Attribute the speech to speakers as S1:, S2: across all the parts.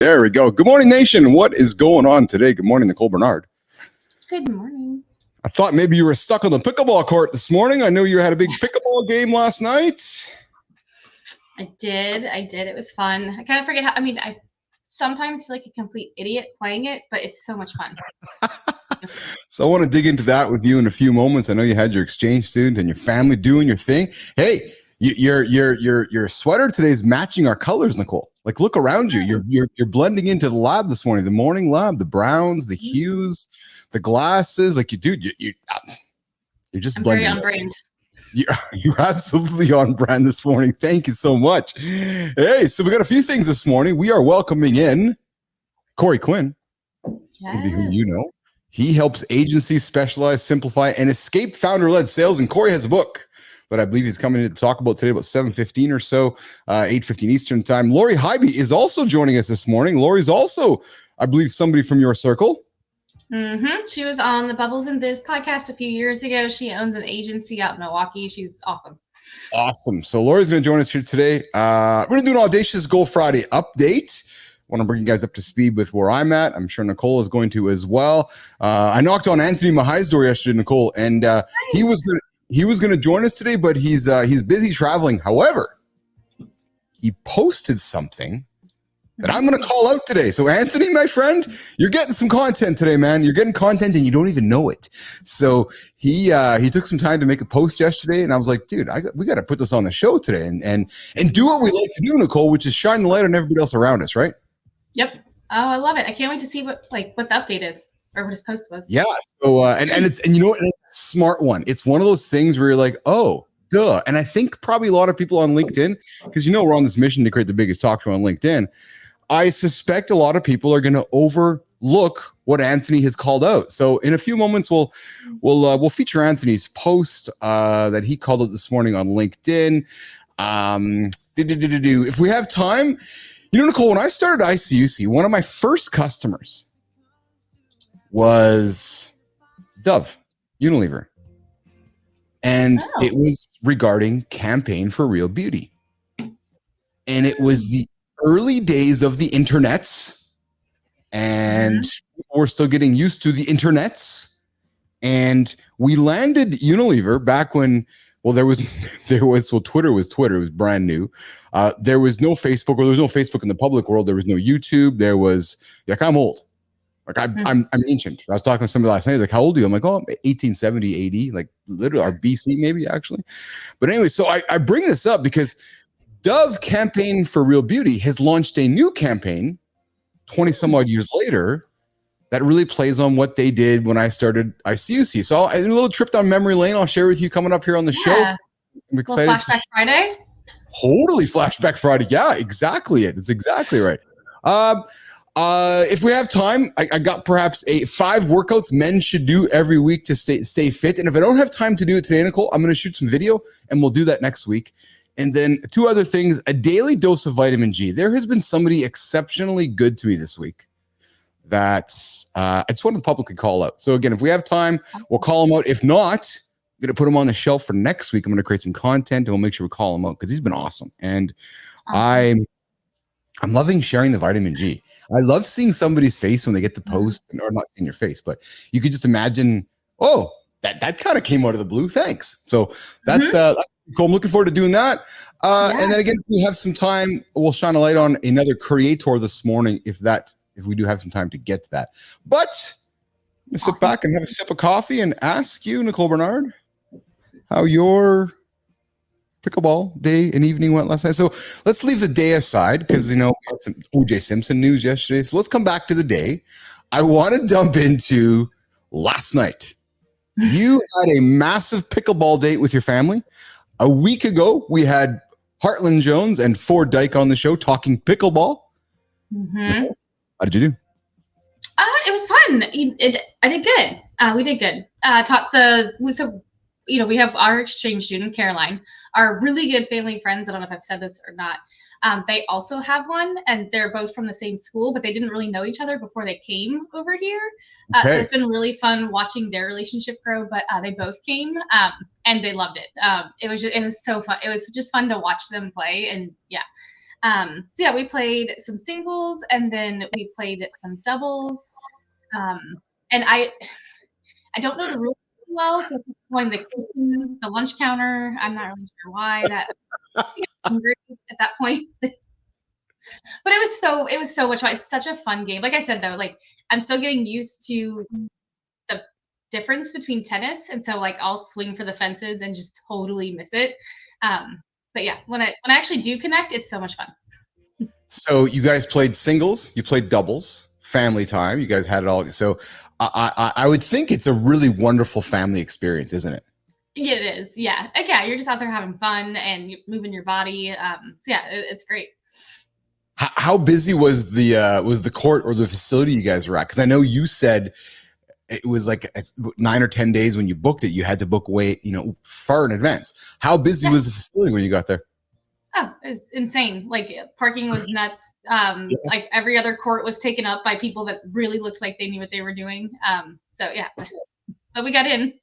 S1: There we go. Good morning, nation. What is going on today? Good morning, Nicole Bernard.
S2: Good morning.
S1: I thought maybe you were stuck on the pickleball court this morning. I know you had a big pickleball game last night.
S2: I did. It was fun. I kind of forget how, I sometimes feel like a complete idiot playing it, but it's so much fun.
S1: So I want to dig into that with you in a few moments. I know you had your exchange student and your family doing your thing. Hey, your sweater today is matching our colors, Nicole. Like, look around you. You're blending into the lab this morning. The morning lab, the browns, the hues, the glasses. Like, you're just
S2: I'm
S1: blending.
S2: Very on brand.
S1: You're absolutely on brand this morning. Thank you so much. Hey, so we got a few things this morning. We are welcoming in Corey Quinn.
S2: Yes.
S1: Maybe who you know. He helps agencies specialize, simplify, and escape founder-led sales. And Corey has a book that I believe he's coming in to talk about today, about 7:15 or so, 8:15 Eastern time. Laurie Hybee is also joining us this morning. Laurie's also, I believe, somebody from your circle.
S2: Mm-hmm. She was on the Bubbles and Biz podcast a few years ago. She owns an agency out in Milwaukee. She's awesome.
S1: Awesome. So Laurie's going to join us here today. We're going to do an Audacious Goal Friday update. I want to bring you guys up to speed with where I'm at. I'm sure Nicole is going to as well. I knocked on Anthony Mahai's door yesterday, Nicole, and
S2: Nice.
S1: he was going to join us today, but he's busy traveling. However, he posted something that I'm going to call out today. So Anthony, my friend, you're getting some content today, man. You're getting content and you don't even know it. So he took some time to make a post yesterday, and I was like, dude, we got to put this on the show today and do what we like to do, Nicole, which is shine the light on everybody else around us, right?
S2: Yep. Oh, I love it. I can't wait to see what the update is or what his post was.
S1: Yeah. So and you know what? It's a smart one. It's one of those things where you're like, oh, duh. And I think probably a lot of people on LinkedIn, because we're on this mission to create the biggest talk show on LinkedIn. I suspect a lot of people are going to overlook what Anthony has called out. So in a few moments, we'll feature Anthony's post that he called out this morning on LinkedIn. If we have time, Nicole, when I started ICUC, one of my first customers was Dove, Unilever. And It was regarding Campaign for Real Beauty. And it was the early days of the internets, and we're still getting used to the internets. And we landed Unilever back when, Twitter was Twitter. It was brand new. There was no Facebook, or there was no Facebook in the public world. There was no YouTube. There was, I'm old. I'm ancient. I was talking to somebody last night. Like, how old are you? I'm like, 1870, 80, like literally, or BC maybe actually. But anyway, so I bring this up because Dove Campaign for Real Beauty has launched a new campaign 20 some odd years later that really plays on what they did when I started ICUC. So a little trip down memory lane I'll share with you coming up here on the show. I'm excited.
S2: Flashback Friday?
S1: Totally Flashback Friday. Yeah, exactly it. It's exactly right. If we have time, I got perhaps 5 workouts men should do every week to stay fit. And if I don't have time to do it today, Nicole, I'm going to shoot some video and we'll do that next week. And then 2 other things, a daily dose of vitamin G. There has been somebody exceptionally good to me this week that I just wanted to publicly call out. So again, if we have time, we'll call him out. If not, I'm going to put him on the shelf for next week. I'm going to create some content and we'll make sure we call him out because he's been awesome. And I'm loving sharing the vitamin G. I love seeing somebody's face when they get the post, or not seeing your face, but you could just imagine, that kind of came out of the blue. Thanks. So that's cool. I'm looking forward to doing that. And then again, if we have some time, we'll shine a light on another creator this morning if we do have some time to get to that. But I'm gonna sit back and have a sip of coffee and ask you, Nicole Bernard, how your pickleball day and evening went last night. So let's leave the day aside because we had some OJ Simpson news yesterday. So let's come back to the day. I want to dump into last night. You had a massive pickleball date with your family. A week ago, we had Heartland Jones and Ford Dyke on the show talking pickleball.
S2: Mm-hmm.
S1: How did you do?
S2: It was fun. I did good. We did good. We have our exchange student, Caroline, our really good family friends. I don't know if I've said this or not. They also have one, and they're both from the same school, but they didn't really know each other before they came over here. So it's been really fun watching their relationship grow, but they both came, and they loved it. It was so fun. It was just fun to watch them play, and So yeah, we played some singles and then we played some doubles. And I don't know the rules well, so going the kitchen, the lunch counter. I'm not really sure why that. I think I was hungry at that point. But it was so much fun. It's such a fun game. Like I said though, like I'm still getting used to the difference between tennis, and so like I'll swing for the fences and just totally miss it. But yeah, when I actually do connect, it's so much fun.
S1: So you guys played singles, you played doubles, family time. You guys had it all. So I would think it's a really wonderful family experience, isn't it?
S2: Yeah, it is. Yeah, like, yeah, you're just out there having fun and moving your body. So yeah, it's great.
S1: How busy was the court or the facility you guys were at? Because I know you said it was like 9 or 10 days when you booked it. You had to book way, far in advance. How busy was the facility when you got there?
S2: Oh, it's insane. Like parking was nuts. Like every other court was taken up by people that really looked like they knew what they were doing. So yeah, but we got in.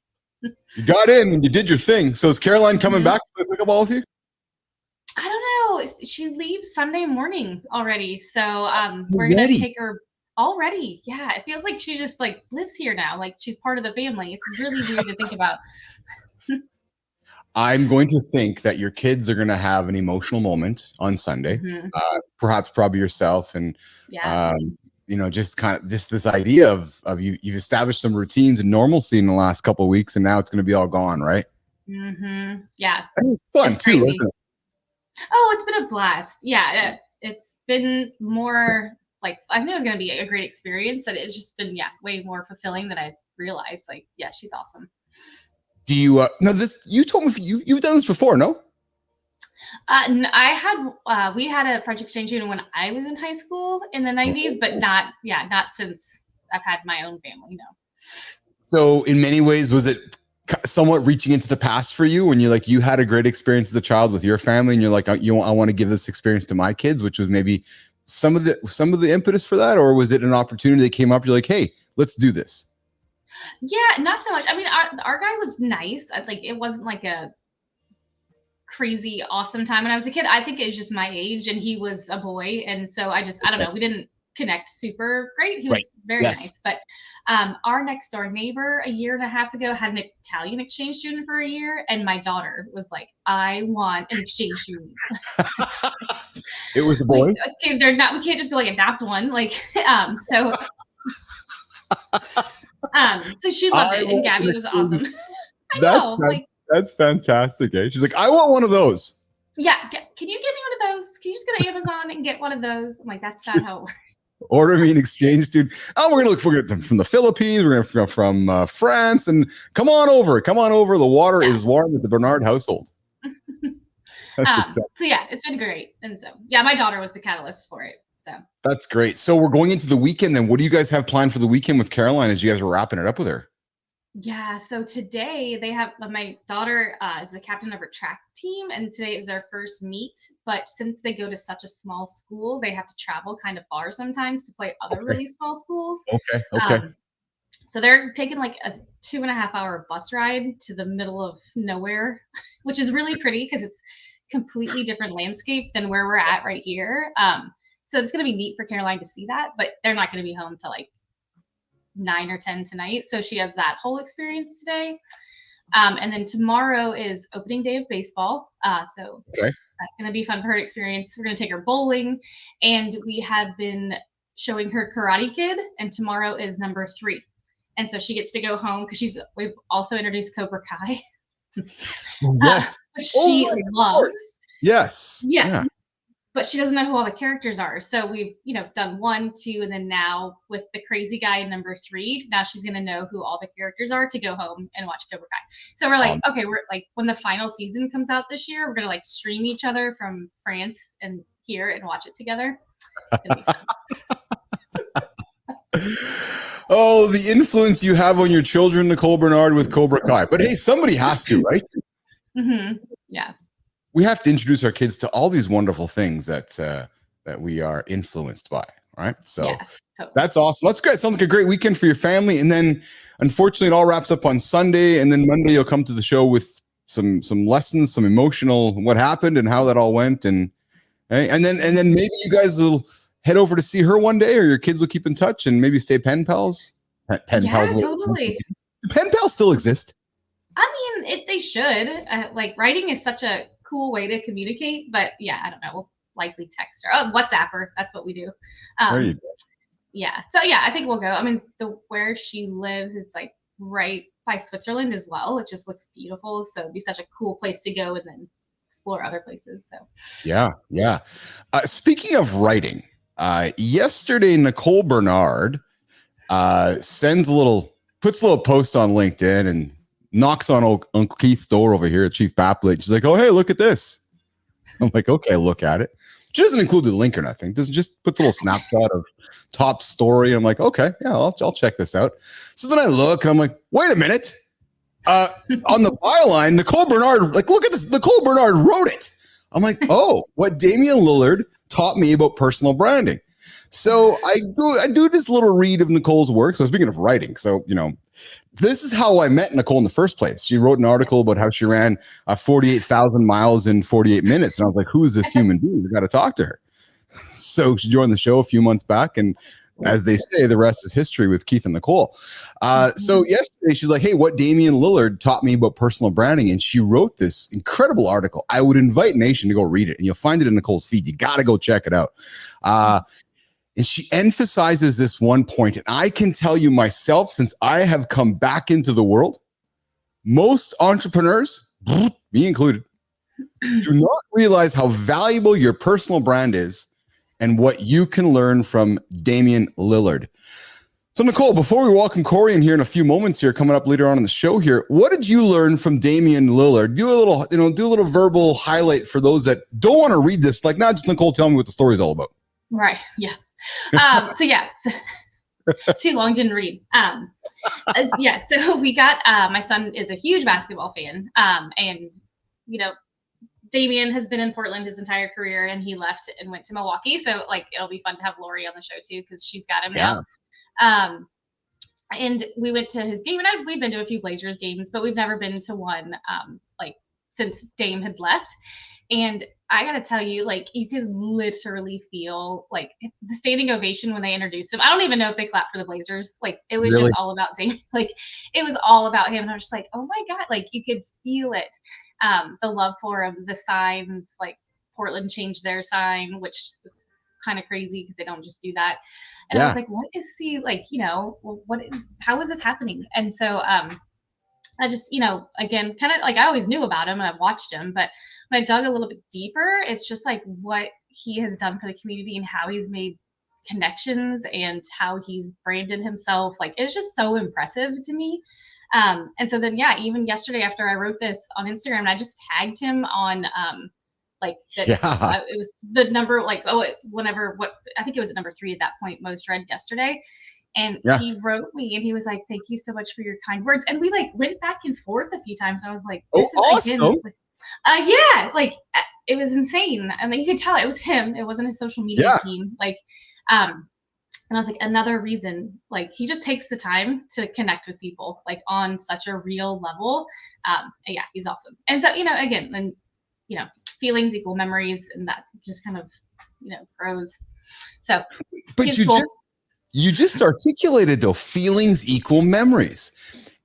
S1: You got in and you did your thing. So is Caroline coming back to play pickleball with you?
S2: I don't know. She leaves Sunday morning already. So we're gonna take her already. Yeah. It feels like she just like lives here now. Like she's part of the family. It's really weird to think about.
S1: I'm going to think that your kids are going to have an emotional moment on Sunday, perhaps probably yourself. And, just this idea of you've established some routines and normalcy in the last couple of weeks, and now it's going to be all gone. Right.
S2: Yeah.
S1: And it's fun too, isn't it?
S2: Oh, it's been a blast. Yeah. It's been more like, I knew it was going to be a great experience, and it's just been, way more fulfilling than I realized. Like, yeah, she's awesome.
S1: Do you you told me you've done this before, no?
S2: We had a French exchange student when I was in high school in the 90s, but not since I've had my own family, no.
S1: So in many ways, was it somewhat reaching into the past for you when you had a great experience as a child with your family and you're like, I want to give this experience to my kids, which was maybe some of the impetus for that? Or was it an opportunity that came up? You're like, hey, let's do this.
S2: Yeah, not so much. I mean, our guy was nice. Like it wasn't like a crazy awesome time when I was a kid. I think it was just my age, and he was a boy, and so I don't know. We didn't connect super great. He was very nice, but our next door neighbor a year and a half ago had an Italian exchange student for a year, and my daughter was like, "I want an exchange student."
S1: It was a boy.
S2: Like, okay, they're not. We can't just go like adopt one. Like, so. So she loved it, and Gabby was awesome.
S1: That's fantastic, eh? She's like, I want one of those.
S2: Yeah, can you get me one of those? Can you just go to Amazon and get one of those? I'm like, that's not how it works.
S1: Order me an exchange student. Oh, we're gonna look for them from the Philippines. We're gonna from France, and come on over. The water is warm at the Bernard household.
S2: So yeah, it's been great, and so yeah, my daughter was the catalyst for it. So
S1: that's great. So we're going into the weekend. Then, what do you guys have planned for the weekend with Caroline as you guys are wrapping it up with her?
S2: Yeah, so today they have my daughter is the captain of her track team, and today is their first meet. But since they go to such a small school, they have to travel kind of far sometimes to play other really small schools.
S1: Okay.
S2: So they're taking like a 2.5-hour bus ride to the middle of nowhere, which is really pretty because it's completely different landscape than where we're at right here. So it's going to be neat for Caroline to see that, but they're not going to be home till like 9 or 10 tonight. So she has that whole experience today. And then tomorrow is opening day of baseball. So that's going to be fun for her experience. We're going to take her bowling, and we have been showing her Karate Kid, and tomorrow is number 3. And so she gets to go home because we've also introduced Cobra Kai.
S1: Yes.
S2: Which she loves.
S1: Yes.
S2: Yeah. But she doesn't know who all the characters are. So we've, done 1, 2, and then now with the crazy guy number 3, now she's going to know who all the characters are to go home and watch Cobra Kai. So we're like, okay, we're like, when the final season comes out this year, we're going to like stream each other from France and here and watch it together. It's going to be fun.
S1: Oh, the influence you have on your children, Nicole Bernard, with Cobra Kai. But hey, somebody has to, right?
S2: Yeah.
S1: We have to introduce our kids to all these wonderful things that we are influenced by, right? So totally. That's awesome. That's great. Sounds like a great weekend for your family. And then, unfortunately, it all wraps up on Sunday. And then Monday, you'll come to the show with some lessons, some emotional what happened and how that all went. And Okay? And then maybe you guys will head over to see her one day, or your kids will keep in touch and maybe stay pen pals. Pen pals.
S2: Totally.
S1: Do pen pals still exist?
S2: I mean, they should. Like, writing is such a cool way to communicate, but yeah, I don't know. We'll likely text her. Oh, WhatsApp her. That's what we do.
S1: There you go.
S2: Yeah. So yeah, I think we'll go. I mean, where she lives, it's like right by Switzerland as well. It just looks beautiful. So it'd be such a cool place to go and then explore other places. So
S1: yeah. Speaking of writing, yesterday Nicole Bernard puts a little post on LinkedIn and knocks on Uncle Keith's door over here at Chief BAPL. She's like, "Oh, hey, look at this." I'm like, "Okay, look at it." She doesn't include the link or nothing. Just puts a little snapshot of top story. I'm like, "Okay, yeah, I'll check this out." So then I look and I'm like, "Wait a minute." On the byline, Nicole Bernard, like, look at this. Nicole Bernard wrote it. I'm like, "Oh, what Damian Lillard taught me about personal branding." So I do this little read of Nicole's work. So speaking of writing, so this is how I met Nicole in the first place. She wrote an article about how she ran 48,000 miles in 48 minutes. And I was like, who is this human being? We got to talk to her. So she joined the show a few months back. And as they say, the rest is history with Keith and Nicole. So yesterday, she's like, hey, what Damian Lillard taught me about personal branding. And she wrote this incredible article. I would invite Nation to go read it. And you'll find it in Nicole's feed. You got to go check it out. And she emphasizes this one point, and I can tell you myself, since I have come back into the world, most entrepreneurs, me included, do not realize how valuable your personal brand is and what you can learn from Damian Lillard. So Nicole, before we welcome Corey in here in a few moments here, coming up later on in the show here, what did you learn from Damian Lillard? Do a little verbal highlight for those that don't want to read this. Like, not just Nicole, tell me what the story is all about.
S2: Right. Yeah. Too long, didn't read. So we got, my son is a huge basketball fan. And Damian has been in Portland his entire career, and he left and went to Milwaukee. So like, it'll be fun to have Laurie on the show too, because she's got him now. And we went to his game, and we've been to a few Blazers games, but we've never been to one since Dame had left. And I got to tell you, like, you could literally feel like the standing ovation when they introduced him. I don't even know if they clapped for the Blazers. Like, it was just all about Dame. Like, it was all about him. And I was just like, oh my God, like, you could feel it. The love for him, the signs, like Portland changed their sign, which was kind of crazy because they don't just do that. And I was like, what is he like, how is this happening? And so, I just, again, kind of like, I always knew about him and I've watched him, but when I dug a little bit deeper, it's just like what he has done for the community and how he's made connections and how he's branded himself. Like, it's just so impressive to me. And so then, even yesterday after I wrote this on Instagram, I just tagged him on, it was the number, I think it was at number 3 at that point, most read yesterday. And he wrote me and he was like, thank you so much for your kind words. And we went back and forth a few times. I was like, this is
S1: awesome.
S2: Again, it was insane. And then you could tell it was him. It wasn't his social media team. And I was like, another reason, like, he just takes the time to connect with people, like, on such a real level. He's awesome. And so, again, then, feelings equal memories, and that just kind of, grows. So,
S1: but you just articulated, though, feelings equal memories.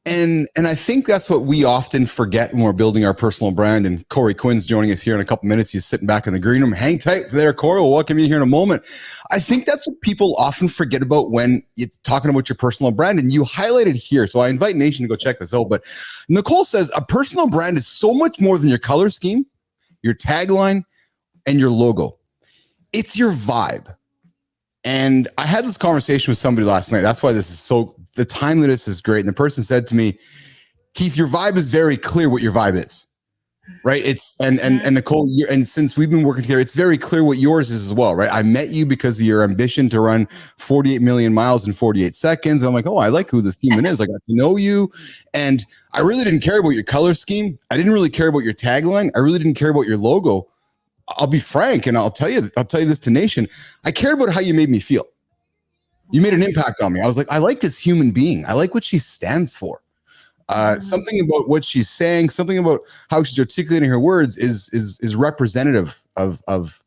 S1: And I think that's what we often forget when we're building our personal brand. And Corey Quinn's joining us here in a couple minutes. He's sitting back in the green room. Hang tight there, Corey. We'll welcome you here in a moment. I think that's what people often forget about when you're talking about your personal brand. And you highlighted here. So I invite Nation to go check this out. But Nicole says a personal brand is so much more than your color scheme, your tagline, and your logo. It's your vibe. And I had this conversation with somebody last night. That's why the timeliness is great. And the person said to me, Keith, your vibe is very clear what your vibe is, right? And Nicole, and since we've been working together, it's very clear what yours is as well, right? I met you because of your ambition to run 48 million miles in 48 seconds. And I'm like, oh, I like who this human is. I got to know you. And I really didn't care about your color scheme. I didn't really care about your tagline. I really didn't care about your logo. I'll be frank, and I'll tell you this to Nation. I cared about how you made me feel. You made an impact on me. I was like, I like this human being. I like what she stands for. Something about what she's saying, something about how she's articulating her words is representative of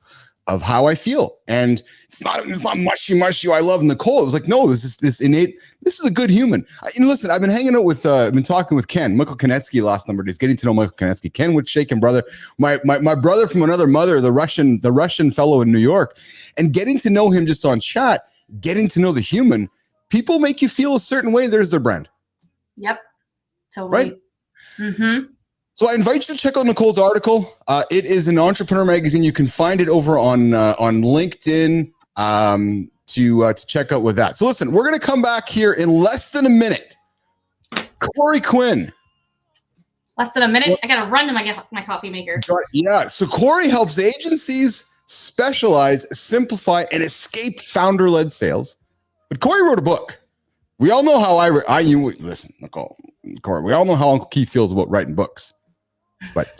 S1: of how I feel. And it's not mushy. I love Nicole. It was like, no, this is innate. This is a good human. Listen, I've been hanging out with, I've been talking with Ken, Michael Konetsky last number of days, getting to know Michael Konetsky. Ken would shaken brother, my brother from another mother, the Russian fellow in New York, and getting to know him just on chat, getting to know the human. People make you feel a certain way. There's their brand.
S2: Yep. Totally. Right? Mm-hmm.
S1: So I invite you to check out Nicole's article. It is an entrepreneur magazine. You can find it over on LinkedIn to check out with that. So listen, we're going to come back here in less than a minute. Corey Quinn.
S2: Less than a minute? I got to run to my coffee maker.
S1: Yeah. So Corey helps agencies specialize, simplify, and escape founder-led sales. But Corey wrote a book. We all know how listen, Nicole, Corey, we all know how Uncle Keith feels about writing books. But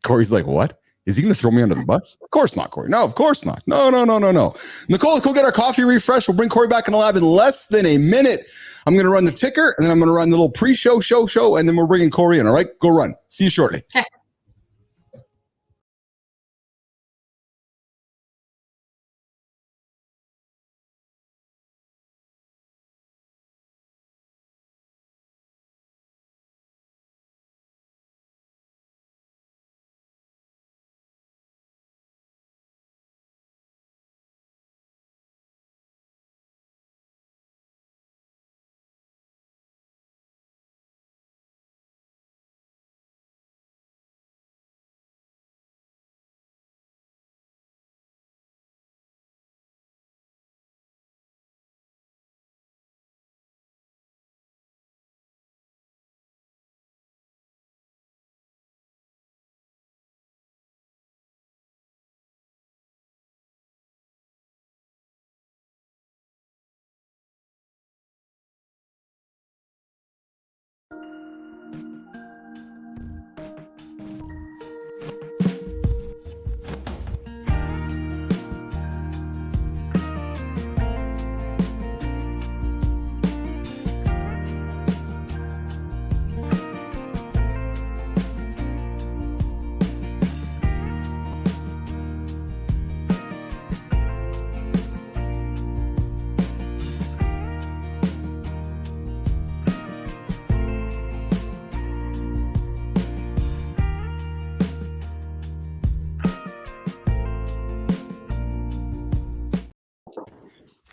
S1: Corey's like, what? Is he going to throw me under the bus? Of course not, Corey. No, of course not. No. Nicole, let's go get our coffee refresh. We'll bring Corey back in the lab in less than a minute. I'm going to run the ticker, and then I'm going to run the little pre-show, show, and then we're bringing Corey in, all right? Go run. See you shortly.
S2: Okay.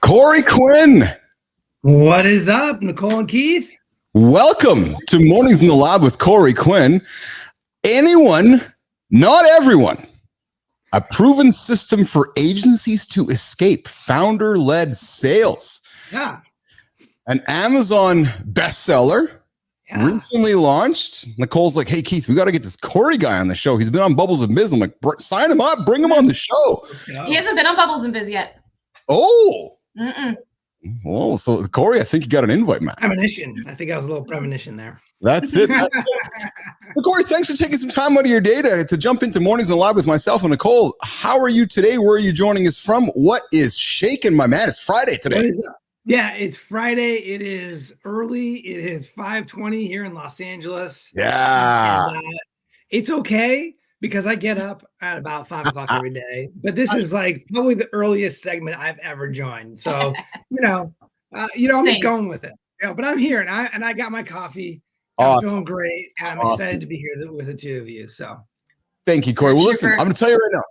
S1: Corey Quinn.
S3: What is up, Nicole and Keith?
S1: Welcome to Mornings in the Lab with Corey Quinn. Anyone, not everyone, a proven system for agencies to escape founder-led sales.
S3: Yeah.
S1: An Amazon bestseller, recently launched. Nicole's like, hey, Keith, we got to get this Corey guy on the show. He's been on Bubbles and Biz. I'm like, sign him up, bring him on the show.
S2: He hasn't been on Bubbles and Biz yet.
S1: Oh.
S2: Mm-mm.
S1: Oh, so Corey, I think you got an invite, man.
S3: Premonition. I think I was a little premonition there.
S1: That's it. So Corey, thanks for taking some time out of your day to jump into Mornings in the Lab with myself and Nicole. How are you today? Where are you joining us from? What is shaking, my man? It's Friday today.
S3: What is up? Yeah, it's Friday. It is early. It is 5:20 here in Los Angeles.
S1: Yeah.
S3: And, it's okay because I get up at about 5 o'clock every day. But this is like probably the earliest segment I've ever joined. So, I'm just going with it. Yeah, but I'm here and I got my coffee. I'm feeling great. And I'm excited to be here with the two of you. So
S1: thank you, Corey. Well, listen, I'm going to tell you right now.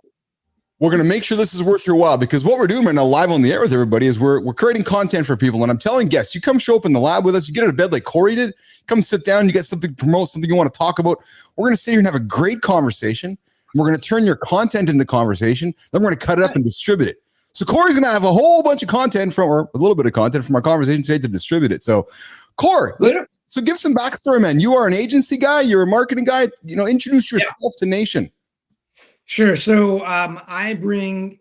S1: We're going to make sure this is worth your while because what we're doing right now live on the air with everybody is we're creating content for people. And I'm telling guests, you come show up in the lab with us, you get out of bed like Corey did, come sit down, you get something to promote, something you want to talk about. We're going to sit here and have a great conversation. We're going to turn your content into conversation. Then we're going to cut it up and distribute it. So Corey's going to have a whole bunch of content or a little bit of content from our conversation today to distribute it. So Corey, so give some backstory, man. You are an agency guy. You're a marketing guy. Introduce yourself to Nation.
S3: Sure. So I bring,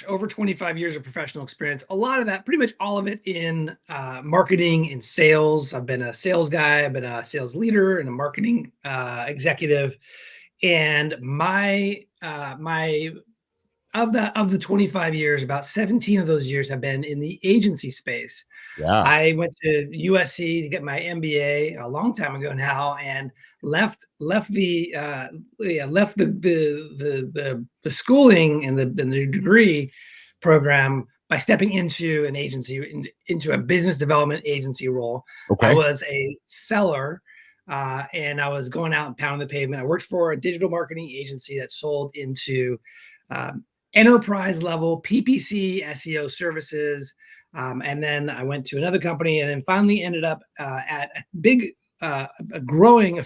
S3: over 25 years of professional experience. A lot of that, pretty much all of it in marketing and sales. I've been a sales guy. I've been a sales leader and a marketing executive. And my of the 25 years, about 17 of those years have been in the agency space.
S1: Yeah.
S3: I went to USC to get my MBA a long time ago now, and left the schooling and the degree program by stepping into an agency, into a business development agency role.
S1: Okay.
S3: I was a seller, and I was going out and pounding the pavement. I worked for a digital marketing agency that sold into enterprise level PPC SEO services. And then I went to another company, and then finally ended up at a big, quickly growing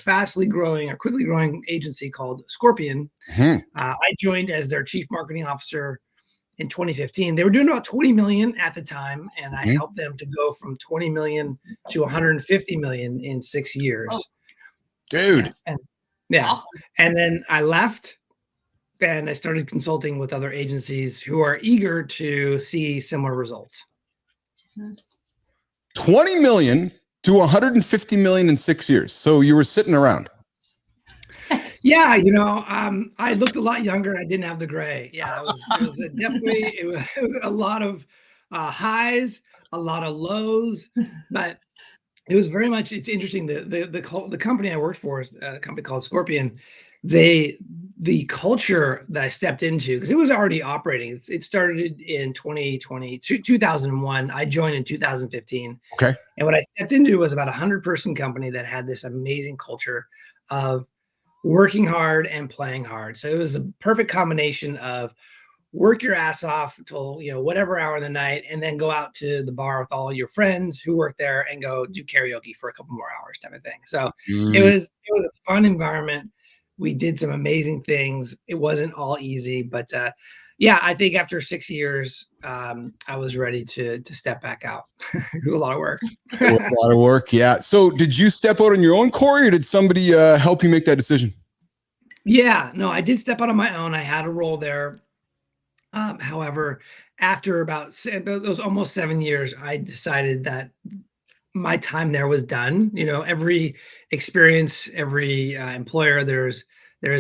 S3: agency called Scorpion. I joined as their chief marketing officer in 2015. They were doing about 20 million at the time, and I helped them to go from 20 million to 150 million in 6 years.
S2: Oh.
S1: Dude.
S2: Awesome.
S3: And then I left, and I started consulting with other agencies who are eager to see similar results.
S1: 20 million to 150 million in 6 years. So you were sitting around.
S3: Yeah, I looked a lot younger. I didn't have the gray. Yeah, it was a lot of highs, a lot of lows, but it was very much. It's interesting. The company I worked for is a company called Scorpion. The culture that I stepped into, because it was already operating. It started in 2001. I joined in 2015.
S1: Okay.
S3: And what I stepped into was about 100-person company that had this amazing culture of working hard and playing hard. So it was a perfect combination of work your ass off till whatever hour in the night, and then go out to the bar with all your friends who work there and go do karaoke for a couple more hours, type of thing. So it was a fun environment. We did some amazing things. It wasn't all easy, but I think after 6 years, I was ready to step back out. It was a lot of work.
S1: A lot of work, yeah. So did you step out on your own, Corey, or did somebody help you make that decision?
S3: Yeah, no, I did step out on my own. I had a role there. However, after about those almost 7 years, I decided that my time there was done. Every experience, every employer, there is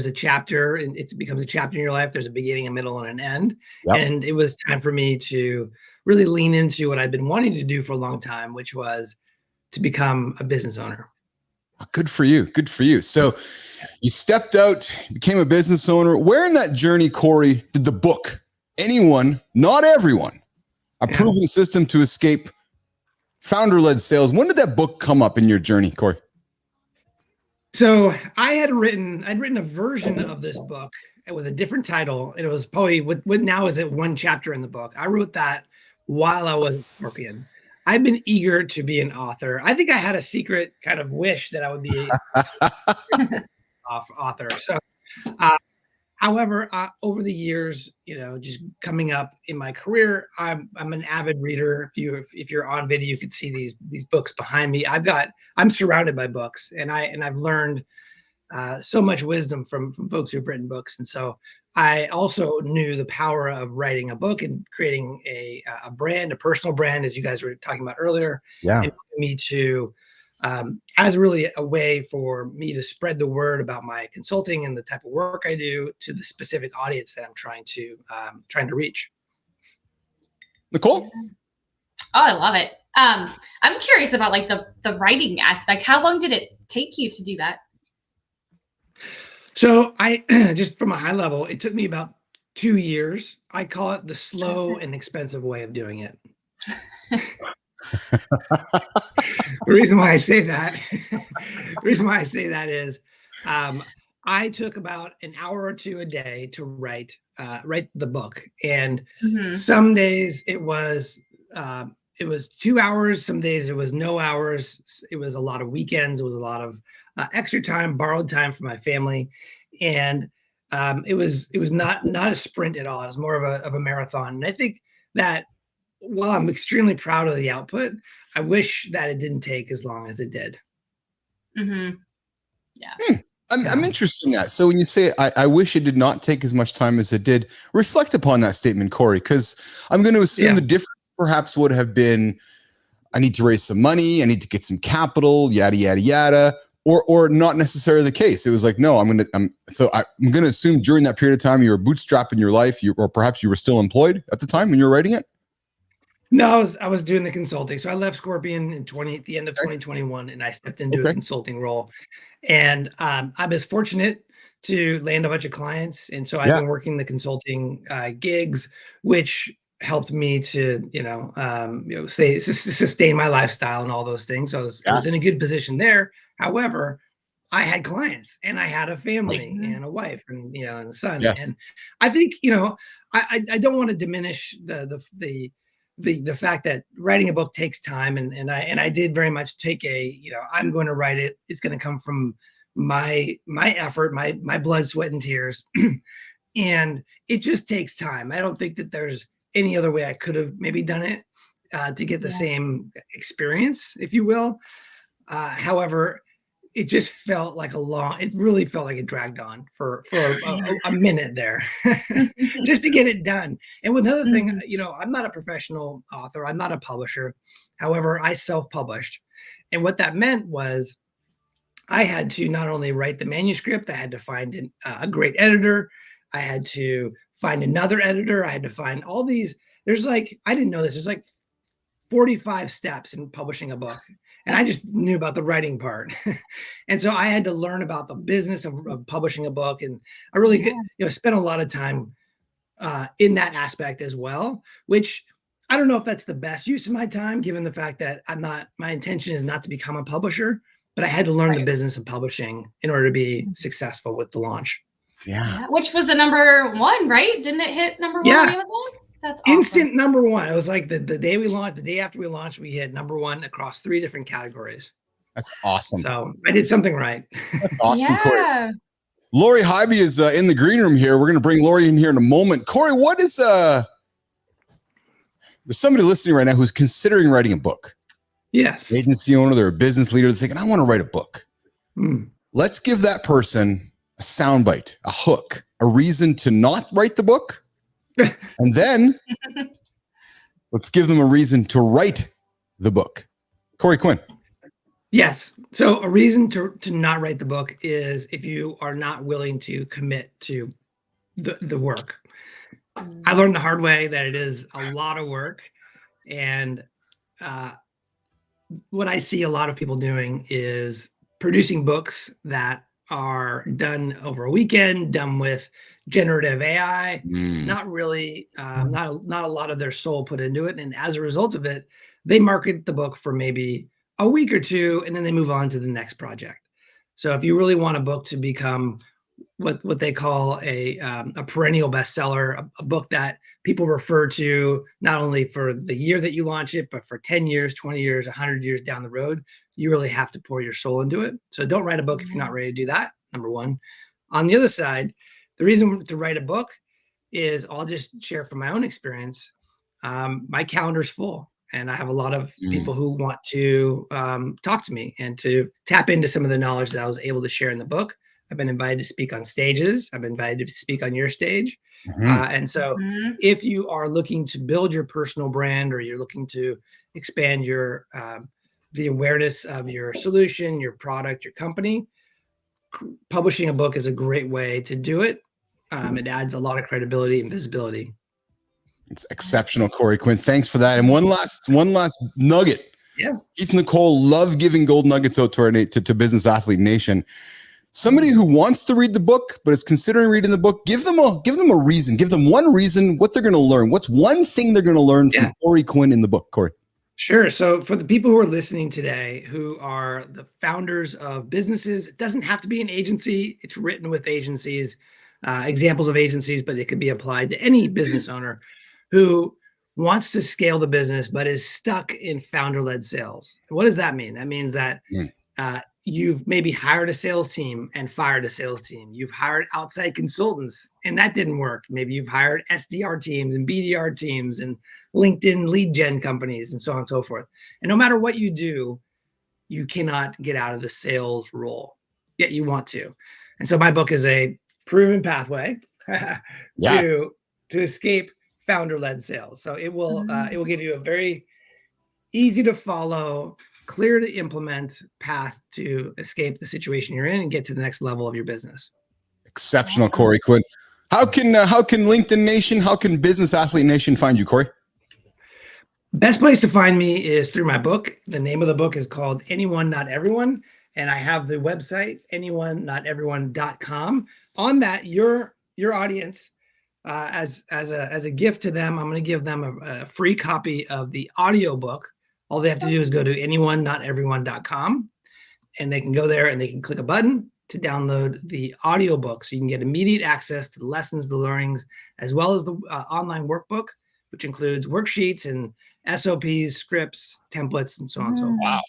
S3: a chapter, and it becomes a chapter in your life. There's a beginning, a middle, and an end. Yep. And it was time for me to really lean into what I've been wanting to do for a long time, which was to become a business owner.
S1: Good for you. Good for you. So you stepped out, became a business owner. Where in that journey, Corey, did the book, Anyone, Not Everyone, A Proven System to Escape Founder-Led Sales, when did that book come up in your journey, Corey?
S3: So I'd written a version of this book with a different title. It was probably what now is it one chapter in the book. I wrote that while I was Scorpion. I've been eager to be an author. I think I had a secret kind of wish that I would be an author. So, however, over the years, just coming up in my career, I'm an avid reader. If you're on video, you could see these books behind me. I'm surrounded by books, and I've learned so much wisdom from folks who've written books. And so I also knew the power of writing a book and creating a brand, a personal brand, as you guys were talking about earlier.
S1: Yeah.
S3: And me to as really a way for me to spread the word about my consulting and the type of work I do to the specific audience that I'm trying to reach.
S1: Nicole?
S2: Oh, I love it. I'm curious about like the writing aspect. How long did it take you to do that?
S3: So I just from a high level, it took me about 2 years. I call it the slow and expensive way of doing it. The reason why I say that is I took about an hour or two a day to write the book. And some days it was 2 hours. Some days it was no hours. It was a lot of weekends. It was a lot of extra time, borrowed time from my family. And it was not a sprint at all. It was more of a marathon. And I think that while I'm extremely proud of the output, I wish that it didn't take as long as it did.
S2: Mm-hmm. Yeah.
S1: I'm interested in that. So when you say, I wish it did not take as much time as it did, reflect upon that statement, Corey, because I'm going to assume the difference perhaps would have been, I need to raise some money, I need to get some capital, yada, yada, yada. or not necessarily the case. It was like, no, I'm gonna assume during that period of time you were bootstrapping your life, or perhaps you were still employed at the time when you were writing it.
S3: No, I was doing the consulting. So I left Scorpion at the end of 2021, and I stepped into a consulting role. And I was fortunate to land a bunch of clients, and so I've been working the consulting gigs, which helped me to sustain my lifestyle and all those things. So I was in a good position there. However, I had clients, and I had a family and a wife, and and a son. And I think I don't want to diminish the fact that writing a book takes time, and I did very much take I'm going to write it. It's going to come from my effort, my blood, sweat, and tears. And it just takes time. I don't think that there's any other way I could have maybe done it to get the same experience, if you will. However, it just felt like it really felt like it dragged on for a minute there just to get it done. And another thing, I'm not a professional author. I'm not a publisher. However, I self-published. And what that meant was I had to not only write the manuscript, I had to find a great editor. I had to find another editor. I had to find all these. I didn't know this. There's like 45 steps in publishing a book. And I just knew about the writing part. And so I had to learn about the business of publishing a book. And I really spent a lot of time in that aspect as well, which I don't know if that's the best use of my time, given the fact that my intention is not to become a publisher, but I had to learn the business of publishing in order to be successful with the launch.
S2: Yeah. Which was the #1, right? Didn't it hit #1 on Amazon? That's awesome.
S3: Instant #1. It was like the day we launched, the day after we launched, we hit #1 across 3 different categories.
S1: That's awesome.
S3: So I did something right.
S1: That's awesome, Corey. Laurie Hybee is in the green room here. We're going to bring Laurie in here in a moment. Corey, what is there's somebody listening right now who's considering writing a book.
S3: Yes.
S1: Agency owner, they're a business leader, they're thinking, I want to write a book. Let's give that person a soundbite, a hook, a reason to not write the book. And then let's give them a reason to write the book. Corey Quinn.
S3: Yes. So a reason to not write the book is if you are not willing to commit to the work. I learned the hard way that it is a lot of work. And what I see a lot of people doing is producing books that are done over a weekend, done with generative AI, not really, not a lot of their soul put into it. And as a result of it, they market the book for maybe a week or two, and then they move on to the next project. So if you really want a book to become what they call a perennial bestseller, a book that people refer to not only for the year that you launch it, but for 10 years, 20 years, 100 years down the road, you really have to pour your soul into it. So don't write a book if you're not ready to do that, #1. On the other side, the reason to write a book is, I'll just share from my own experience. My calendar's full, and I have a lot of people who want to talk to me and to tap into some of the knowledge that I was able to share in the book. I've been invited to speak on stages. I've been invited to speak on your stage. And so if you are looking to build your personal brand, or you're looking to expand your the awareness of your solution, your product, your company, publishing a book is a great way to do it. It adds a lot of credibility and visibility.
S1: It's exceptional, Corey Quinn. Thanks for that. And one last nugget.
S3: Yeah.
S1: Keith, Nicole love giving gold nuggets out to our to Business Athlete Nation. Somebody who wants to read the book but is considering reading the book, give them a reason. Give them one reason what they're going to learn. What's one thing they're going to learn from Corey Quinn in the book, Corey?
S3: Sure. So for the people who are listening today, who are the founders of businesses, it doesn't have to be an agency. It's written with agencies, examples of agencies, but it could be applied to any business owner who wants to scale the business but is stuck in founder-led sales. What does that mean? That means that you've maybe hired a sales team and fired a sales team. You've hired outside consultants and that didn't work. Maybe you've hired SDR teams and BDR teams and LinkedIn lead gen companies and so on and so forth. And no matter what you do, you cannot get out of the sales role, yet you want to. And so my book is a proven pathway to escape founder-led sales. So it will give you a very easy to follow clear to implement path to escape the situation you're in and get to the next level of your business.
S1: Exceptional, Corey Quinn. How can LinkedIn Nation, how can Business Athlete Nation find you, Corey?
S3: Best place to find me is through my book. The name of the book is called Anyone Not Everyone, and I have the website anyonenoteveryone.com. On that, your audience, as a gift to them, I'm going to give them a free copy of the audiobook. All they have to do is go to anyonenoteveryone.com, and they can go there and they can click a button to download the audiobook, so you can get immediate access to the lessons, the learnings, as well as the online workbook, which includes worksheets and SOPs, scripts, templates, and so on and so forth.
S1: Wow.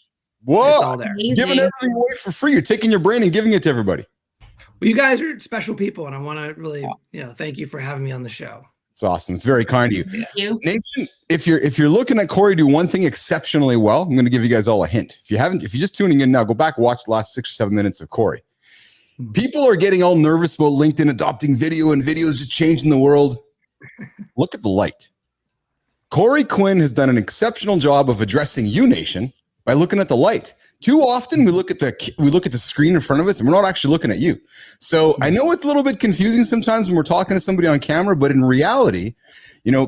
S1: Whoa.
S3: It's all there.
S2: Amazing.
S1: Giving everything away for free. You're taking your brain and giving it to everybody.
S3: Well, you guys are special people, and I want to really, thank you for having me on the show.
S1: It's awesome. It's very kind of you.
S2: Thank you.
S1: Nation, if you're looking at Corey do one thing exceptionally well, I'm going to give you guys all a hint. If you're just tuning in now, go back and watch the last 6 or 7 minutes of Corey. People are getting all nervous about LinkedIn adopting video and videos just changing the world. Look at the light. Corey Quinn has done an exceptional job of addressing you, Nation, by looking at the light. Too often we look at the screen in front of us and we're not actually looking at you. So I know it's a little bit confusing sometimes when we're talking to somebody on camera, but in reality,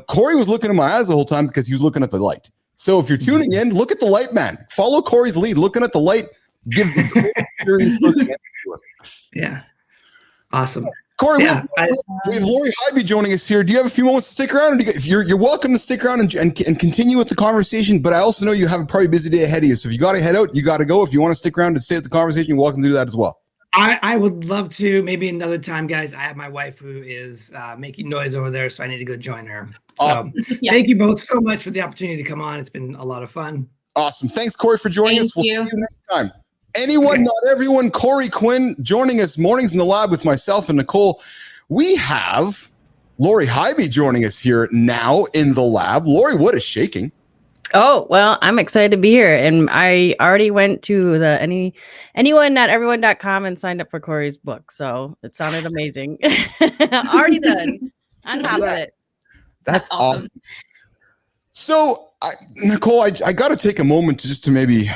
S1: Corey was looking at my eyes the whole time because he was looking at the light. So if you're tuning in, look at the light, man. Follow Corey's lead. Looking at the light gives you great experience.
S3: Yeah. Awesome.
S1: Corey,
S3: Yeah,
S1: we have Laurie Hybee joining us here. Do you have a few moments to stick around? You're welcome to stick around and continue with the conversation, but I also know you have a probably busy day ahead of you. So if you got to head out, you got to go. If you want to stick around and stay at the conversation, you're welcome to do that as well.
S3: I would love to. Maybe another time, guys. I have my wife who is making noise over there, so I need to go join her.
S1: Awesome.
S3: So thank you both so much for the opportunity to come on. It's been a lot of fun.
S1: Awesome. Thanks, Corey, for joining us. We'll see you next time. Anyone, not everyone. Corey Quinn joining us mornings in the lab with myself and Nicole. We have Laurie Hybee joining us here now in the lab. Laurie, what is shaking?
S4: Oh, well, I'm excited to be here. And I already went to the anyonenoteveryone.com and signed up for Corey's book. So it sounded amazing. Already done. On top of it.
S1: That's awesome. So, Nicole, I got to take a moment to maybe,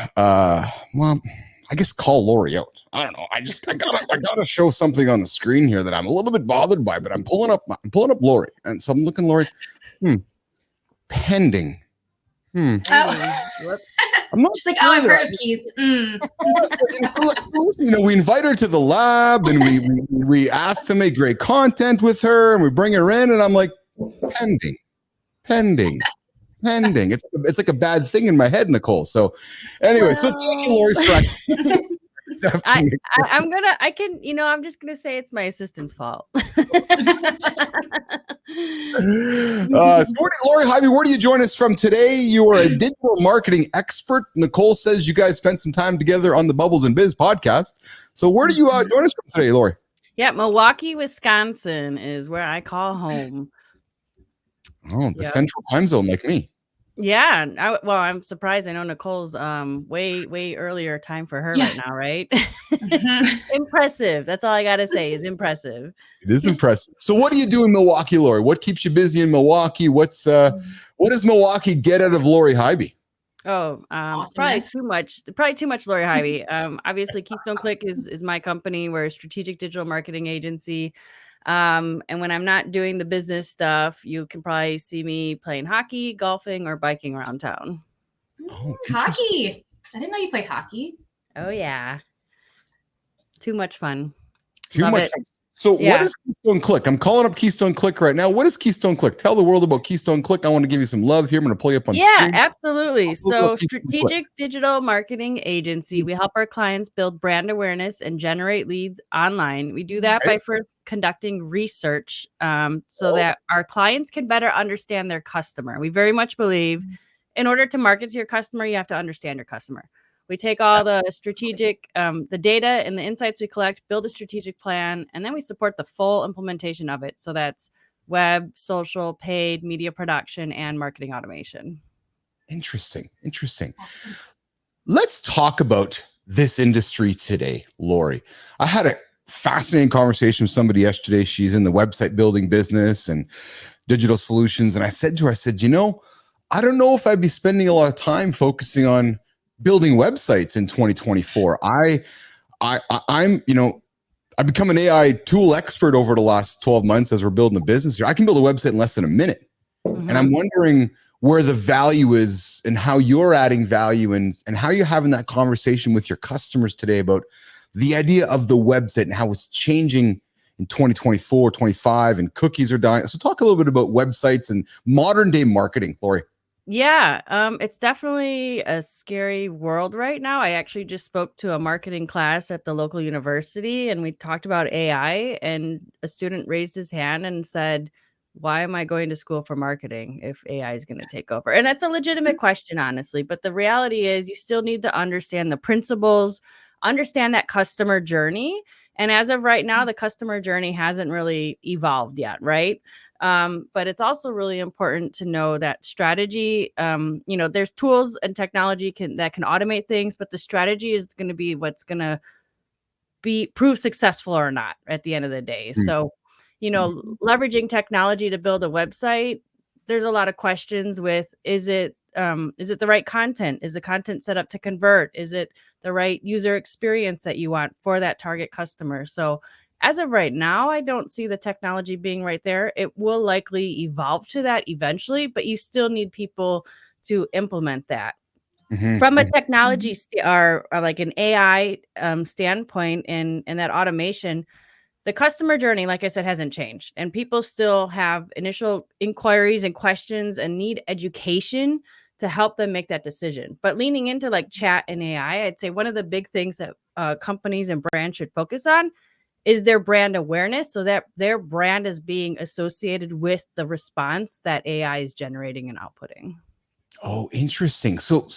S1: I guess call Laurie out. I don't know. I gotta show something on the screen here that I'm a little bit bothered by, but I'm pulling up Laurie. And so I'm looking Laurie. Pending.
S2: Oh.
S1: I'm not
S2: just like, I've heard of Keith.
S1: So listen, we invite her to the lab and we ask to make great content with her and we bring her in and I'm like, pending. It's like a bad thing in my head, Nicole. So anyway, so thank you, Laurie, for
S4: I'm just gonna say it's my assistant's fault.
S1: Laurie Hybee, where do you join us from today? You are a digital marketing expert. Nicole says you guys spent some time together on the Bubbles and Biz podcast. So where do you join us from today, Laurie?
S4: Yeah, Milwaukee, Wisconsin is where I call home.
S1: Oh, the central time zone like me.
S4: Yeah. I'm surprised. I know Nicole's way earlier time for her right now, right? Impressive. That's all I got to say is impressive.
S1: It is impressive. So what do you do in Milwaukee, Laurie? What keeps you busy in Milwaukee? What does Milwaukee get out of Laurie Hybee?
S4: Oh, probably too much Laurie Hybee. Obviously Keystone Click is my company. We're a strategic digital marketing agency. And when I'm not doing the business stuff, you can probably see me playing hockey, golfing, or biking around town.
S1: Oh,
S2: hockey. I didn't know you play hockey.
S4: Oh yeah. Too much fun.
S1: Too much. So what is Keystone Click? I'm calling up Keystone Click right now. What is Keystone Click? Tell the world about Keystone Click. I want to give you some love here. I'm going to pull you up on screen.
S4: Yeah, absolutely. So strategic digital marketing agency. We help our clients build brand awareness and generate leads online. We do that by first conducting research so that our clients can better understand their customer. We very much believe in order to market to your customer, you have to understand your customer. We take all the strategic, the data and the insights we collect, build a strategic plan, and then we support the full implementation of it. So that's web, social, paid, media production, and marketing automation.
S1: Interesting. Let's talk about this industry today, Laurie. I had a fascinating conversation with somebody yesterday. She's in the website building business and digital solutions. And I said to her, I don't know if I'd be spending a lot of time focusing on building websites in 2024. I'm, I've become an AI tool expert over the last 12 months as we're building a business here. I can build a website in less than a minute. And I'm wondering where the value is and how you're adding value and how you're having that conversation with your customers today about the idea of the website and how it's changing in 2024, 25, and cookies are dying. So talk a little bit about websites and modern day marketing, Laurie.
S4: Yeah, it's definitely a scary world right now. I actually just spoke to a marketing class at the local university and we talked about AI, and a student raised his hand and said, why am I going to school for marketing if AI is going to take over? And that's a legitimate question, honestly. But the reality is you still need to understand the principles, understand that customer journey. And as of right now, the customer journey hasn't really evolved yet, right? But it's also really important to know that strategy, there's tools and technology that can automate things, but the strategy is going to be what's going to be prove successful or not at the end of the day. So, leveraging technology to build a website, there's a lot of questions with, is it the right content? Is the content set up to convert? Is it the right user experience that you want for that target customer? So as of right now, I don't see the technology being right there. It will likely evolve to that eventually, but you still need people to implement that. From a technology or like an AI standpoint and that automation, the customer journey, like I said, hasn't changed. And people still have initial inquiries and questions and need education to help them make that decision. But leaning into like chat and AI, I'd say one of the big things that companies and brands should focus on is their brand awareness, so that their brand is being associated with the response that AI is generating and outputting.
S1: Oh, interesting. So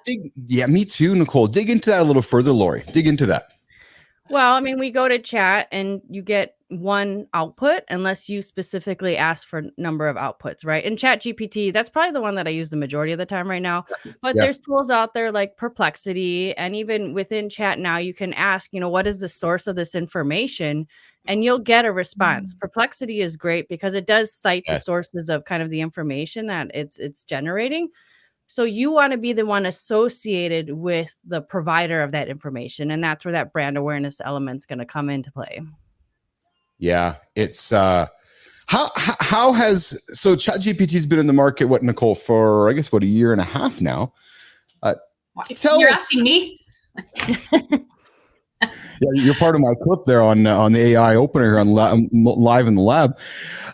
S1: me too, Nicole. Dig into that a little further, Laurie. Dig into that.
S4: Well, I mean, we go to chat and you get one output unless you specifically ask for number of outputs, right? And Chat GPT, that's probably the one that I use the majority of the time right now. But there's tools out there like Perplexity, and even within chat now, you can ask, what is the source of this information? And you'll get a response. Perplexity is great because it does cite the sources of kind of the information that it's generating. So you want to be the one associated with the provider of that information. And that's where that brand awareness element's going to come into play.
S1: Yeah. It's how has ChatGPT has been in the market, what, Nicole, for I guess what, a year and a half now.
S2: You're asking me.
S1: Yeah, you're part of my clip there on the AI opener on live in the lab.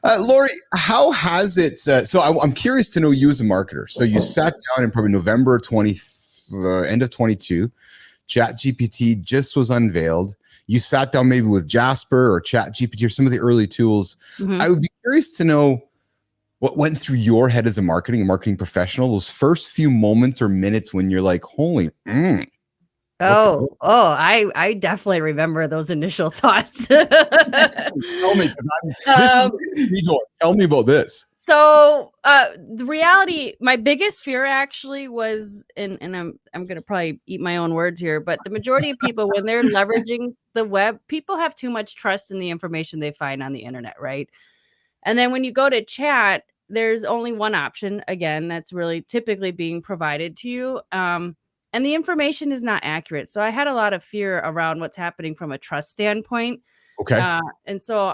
S1: Laurie, how has it? So I'm curious to know you as a marketer. So you sat down in probably November end of 22. ChatGPT just was unveiled. You sat down maybe with Jasper or ChatGPT or some of the early tools. I would be curious to know what went through your head as a marketing professional. Those first few moments or minutes when you're like, holy.
S4: I definitely remember those initial thoughts.
S1: Tell me about this.
S4: So the reality, my biggest fear actually was, and I'm gonna probably eat my own words here, but the majority of people, when they're leveraging the web, people have too much trust in the information they find on the internet, right? And then when you go to chat, there's only one option, again, that's really typically being provided to you. And the information is not accurate. So I had a lot of fear around what's happening from a trust standpoint.
S1: Okay.
S4: And so,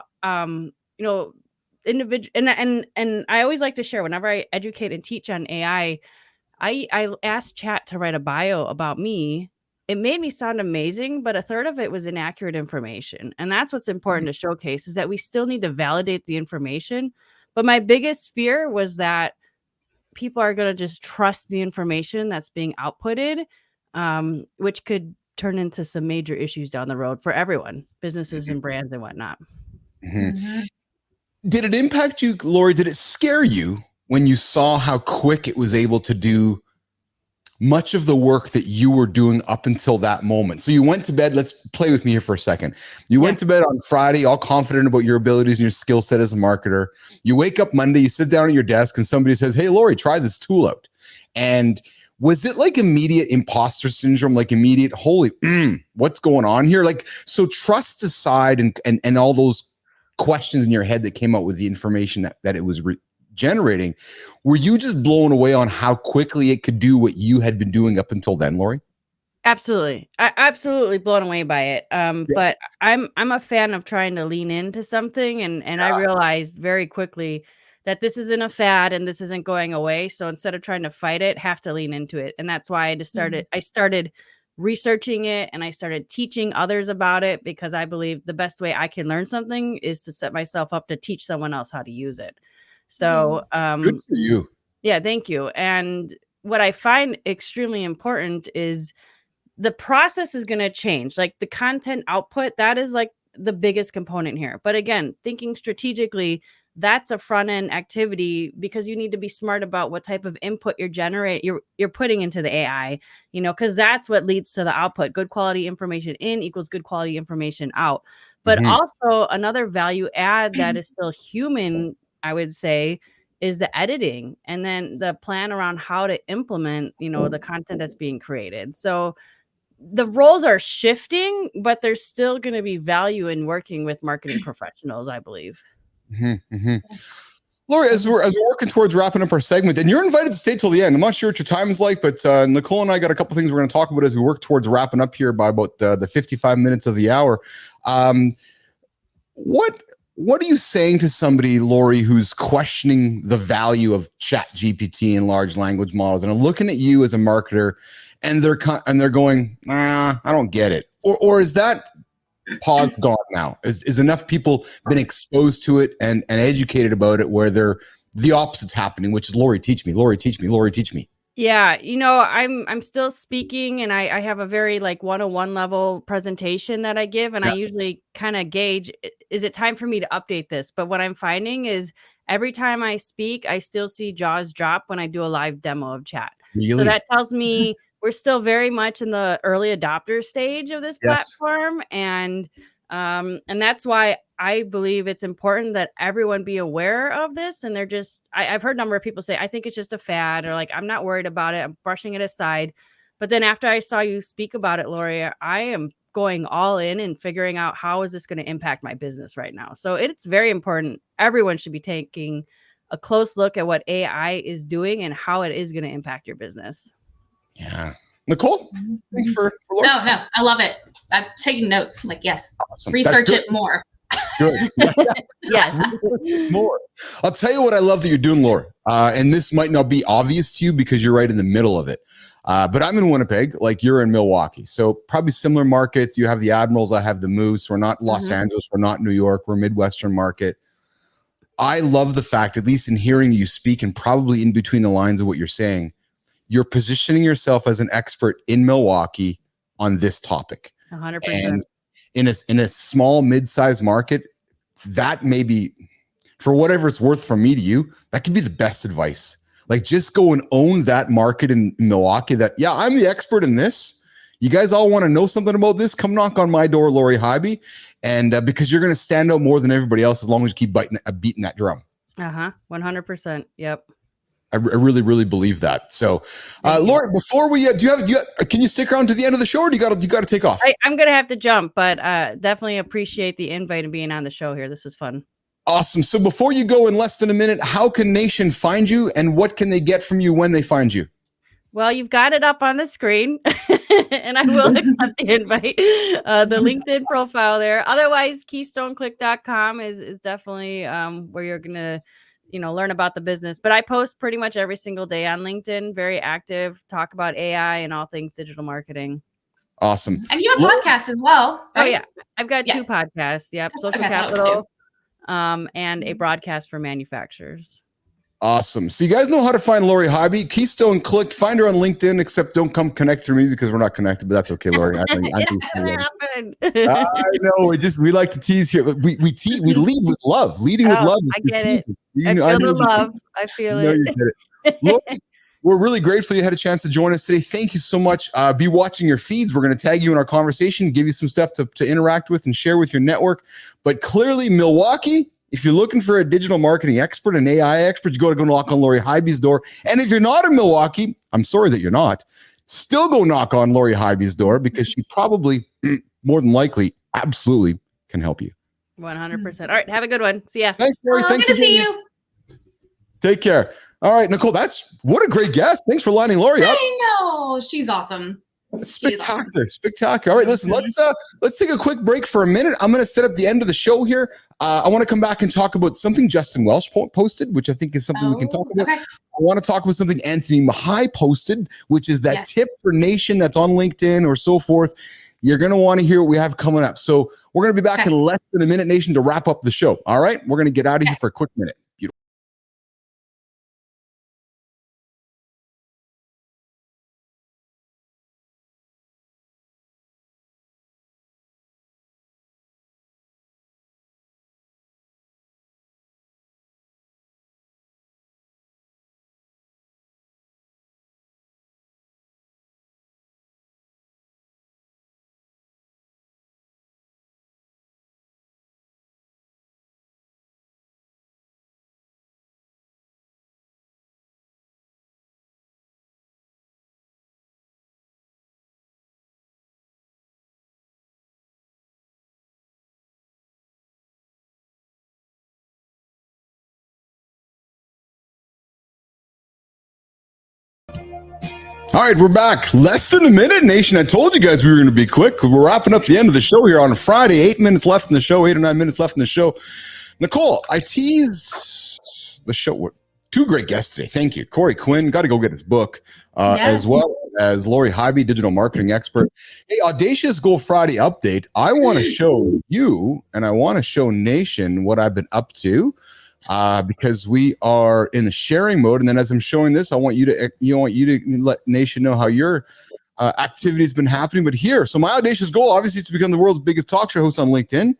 S4: individual, and I always like to share whenever I educate and teach on AI, I asked chat to write a bio about me. It made me sound amazing, but a third of it was inaccurate information. And that's what's important to showcase, is that we still need to validate the information. But my biggest fear was that people are going to just trust the information that's being outputted, which could turn into some major issues down the road for everyone, businesses and brands and whatnot.
S1: Did it impact you, Laurie? Did it scare you when you saw how quick it was able to do much of the work that you were doing up until that moment? So you went to bed. Let's play with me here for a second. You went to bed on Friday, all confident about your abilities and your skill set as a marketer. You wake up Monday, you sit down at your desk and somebody says, hey, Laurie, try this tool out. And was it like immediate imposter syndrome, like immediate, holy, what's going on here? Like, so trust aside and all those questions in your head that came out with the information that it was generating. Were you just blown away on how quickly it could do what you had been doing up until then, Laurie?
S4: Absolutely. Absolutely blown away by it. But I'm a fan of trying to lean into something, and I realized very quickly that this isn't a fad and this isn't going away. So instead of trying to fight it, have to lean into it. And that's why I started researching it, and I started teaching others about it, because I believe the best way I can learn something is to set myself up to teach someone else how to use it. So
S1: good for you.
S4: Yeah, thank you. And what I find extremely important is the process is going to change. Like the content output, that is like the biggest component here. But again, thinking strategically, that's a front end activity, because you need to be smart about what type of input you're putting into the AI, because that's what leads to the output. Good quality information in equals good quality information out. But also another value add that is still human, I would say, is the editing, and then the plan around how to implement, the content that's being created. So the roles are shifting, but there's still going to be value in working with marketing professionals, I believe.
S1: Laurie, as we're working towards wrapping up our segment, and you're invited to stay till the end. I'm not sure what your time is like, but Nicole and I got a couple things we're going to talk about as we work towards wrapping up here by about the 55 minutes of the hour. What are you saying to somebody, Laurie, who's questioning the value of Chat GPT and large language models, and are looking at you as a marketer, and they're going, nah, I don't get it, or is that pause gone now? Is enough people been exposed to it and educated about it where the opposite's happening, which is Laurie, teach me, Laurie, teach me, Laurie, teach me.
S4: Yeah, I'm still speaking, and I have a very like 101 level presentation that I give, and I usually kind of gauge, is it time for me to update this? But what I'm finding is every time I speak, I still see jaws drop when I do a live demo of chat.
S1: Really?
S4: So that tells me we're still very much in the early adopter stage of this platform, and that's why I believe it's important that everyone be aware of this. And I've heard a number of people say, I think it's just a fad, or like, I'm not worried about it, I'm brushing it aside. But then after I saw you speak about it, Laurie, I am going all in and figuring out how is this going to impact my business right now. So it's very important. Everyone should be taking a close look at what AI is doing and how it is going to impact your business.
S1: Yeah. Nicole, thanks for
S2: No, I love it. I'm taking notes. I'm like, yes,
S1: awesome.
S2: Research it more.
S1: Good.
S4: Yes.
S1: More. I'll tell you what I love that you're doing, Laurie. And this might not be obvious to you because you're right in the middle of it. But I'm in Winnipeg, like you're in Milwaukee. So probably similar markets. You have the Admirals, I have the Moose. We're not Los Angeles. We're not New York. We're a Midwestern market. I love the fact, at least in hearing you speak and probably in between the lines of what you're saying, you're positioning yourself as an expert in Milwaukee on this topic.
S4: 100%.
S1: And in a small, mid-sized market, that may be, for whatever it's worth from me to you, that could be the best advice. Like, just go and own that market in Milwaukee. That, yeah, I'm the expert in this. You guys all want to know something about this? Come knock on my door, Laurie Hybee, and because you're going to stand out more than everybody else as long as you keep beating that drum.
S4: 100%. Yep.
S1: I really, really believe that. So, Laurie, before we can you stick around to the end of the show, or do you got to take off?
S4: I'm gonna have to jump, but definitely appreciate the invite and being on the show here. This was fun.
S1: Awesome. So before you go, in less than a minute, how can Nation find you, and what can they get from you when they find you?
S4: Well, you've got it up on the screen, and I will accept the invite. The LinkedIn profile there. Otherwise, keystoneclick.com is definitely where you're gonna learn about the business. But I post pretty much every single day on LinkedIn, very active, talk about AI and all things digital marketing.
S1: Awesome.
S2: And you have a podcast as well, right?
S4: Oh yeah. I've got 2 podcasts. Yep. Social Capital, and a broadcast for manufacturers.
S1: Awesome. So you guys know how to find Laurie Hybee. Keystone Click. Find her on LinkedIn, except don't come connect through me because we're not connected, but that's okay, Laurie. I know. We like to tease here. We lead with love. Leading with love is teasing.
S4: I feel the love. I feel it.
S1: You get it. Laurie, we're really grateful you had a chance to join us today. Thank you so much. Be watching your feeds. We're going to tag you in our conversation, give you some stuff to interact with and share with your network. But clearly, Milwaukee, if you're looking for a digital marketing expert, an AI expert, you got to go knock on Laurie Hybee's door. And if you're not in Milwaukee, I'm sorry that you're not, still go knock on Laurie Hybee's door, because she probably, more than likely, absolutely can help you.
S4: 100%. All right. Have a good one. See ya.
S1: Thanks, Laurie. Thanks
S2: good to see you.
S1: Take care. All right, Nicole, what a great guest. Thanks for lining Laurie up.
S2: I know. She's awesome.
S1: Spectacular. Spectacular. All right, listen, let's take a quick break for a minute. I'm going to set up the end of the show here. I want to come back and talk about something Justin Welsh posted, which I think is something we can talk about. Okay. I want to talk about something Anthony Mahai posted, which is that tip for Nation that's on LinkedIn or so forth. You're going to want to hear what we have coming up. So we're going to be back in less than a minute, Nation, to wrap up the show. All right, we're going to get out of here for a quick minute. All right, we're back. Less than a minute, Nation. I told you guys we were going to be quick. We're wrapping up the end of the show here on a Friday. 8 minutes left in the show, 8 or 9 minutes left in the show. Nicole, I teased the show. 2 great guests today. Thank you. Corey Quinn, got to go get his book, as well as Laurie Hybee, digital marketing expert. Hey, Audacious Goal Friday update. I want to show you and I want to show Nation what I've been up to. Because we are in the sharing mode, and then as I'm showing this, I want you to let Nation know how your activity has been happening. But here, so my audacious goal, obviously, is to become the world's biggest talk show host on LinkedIn,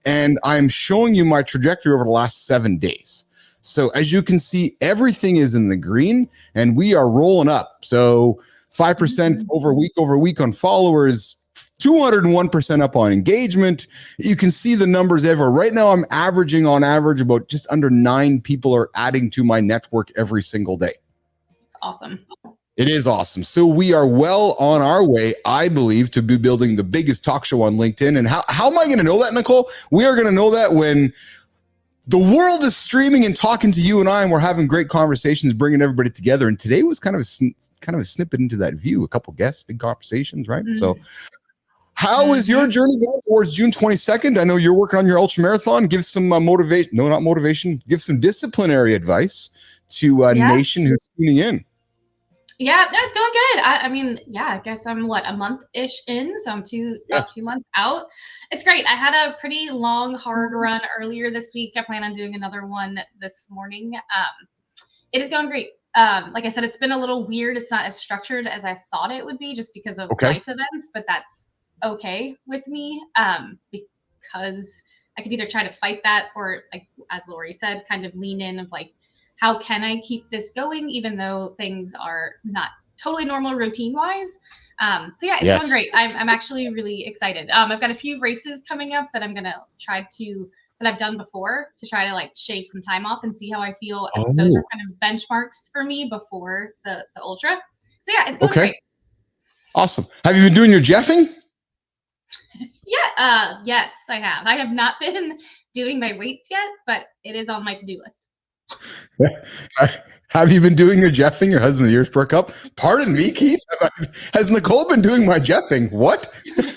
S1: and I'm showing you my trajectory over the last 7 days. So as you can see, everything is in the green, and we are rolling up. So 5% over week on followers. 201% up on engagement. You can see the numbers ever. Right now, I'm averaging on average about just under 9 people are adding to my network every single day.
S2: It's awesome.
S1: It is awesome. So we are well on our way, I believe, to be building the biggest talk show on LinkedIn. And how am I going to know that, Nicole? We are going to know that when the world is streaming and talking to you and I, and we're having great conversations, bringing everybody together. And today was kind of a snippet into that view. A couple guests, big conversations, right? So how is your journey going towards June 22nd? I know you're working on your ultra marathon. Give some give some disciplinary advice to Nation who's tuning in.
S2: Yeah, no, it's going good. I mean, I guess I'm a month-ish in, so I'm 2 months out. It's great. I had a pretty long, hard run earlier this week. I plan on doing another one this morning. It is going great. Like I said, it's been a little weird. It's not as structured as I thought it would be just because of life events, but that's okay with me, because I could either try to fight that or, like as Laurie said, kind of lean in of like, how can I keep this going even though things are not totally normal routine wise. It's going great. I'm actually really excited. I've got a few races coming up that I'm gonna try to that I've done before to try to like shave some time off and see how I feel. Those are kind of benchmarks for me before the ultra. So it's going great. Awesome.
S1: Have you been doing your Jeffing?
S2: Yes, I have. I have not been doing my weights yet, but it is on my to-do list.
S1: Have you been doing your Jeffing? Your husband's ears perk up. Pardon me, Keith. Has Nicole been doing my Jeffing? What?
S2: It's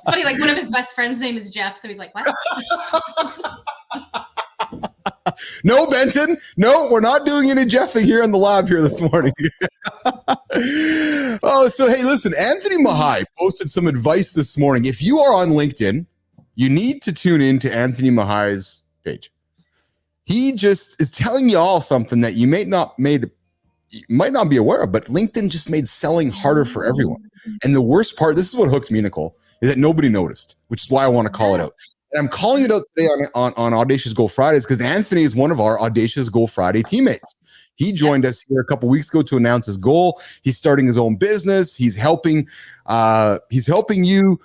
S2: funny, like one of his best friends' name is Jeff, so he's like, what?
S1: No, Benton. No, we're not doing any Jeffing here in the lab here this morning. So hey, listen, Anthony Mahai posted some advice this morning. If you are on LinkedIn, you need to tune in to Anthony Mahai's page. He just is telling you all something that you might not be aware of, but LinkedIn just made selling harder for everyone. And the worst part, this is what hooked me, Nicole, is that nobody noticed, which is why I want to call it out. And I'm calling it out today on Audacious Goal Fridays because Anthony is one of our Audacious Goal Friday teammates. He joined us here a couple weeks ago to announce his goal. He's starting his own business. He's helping you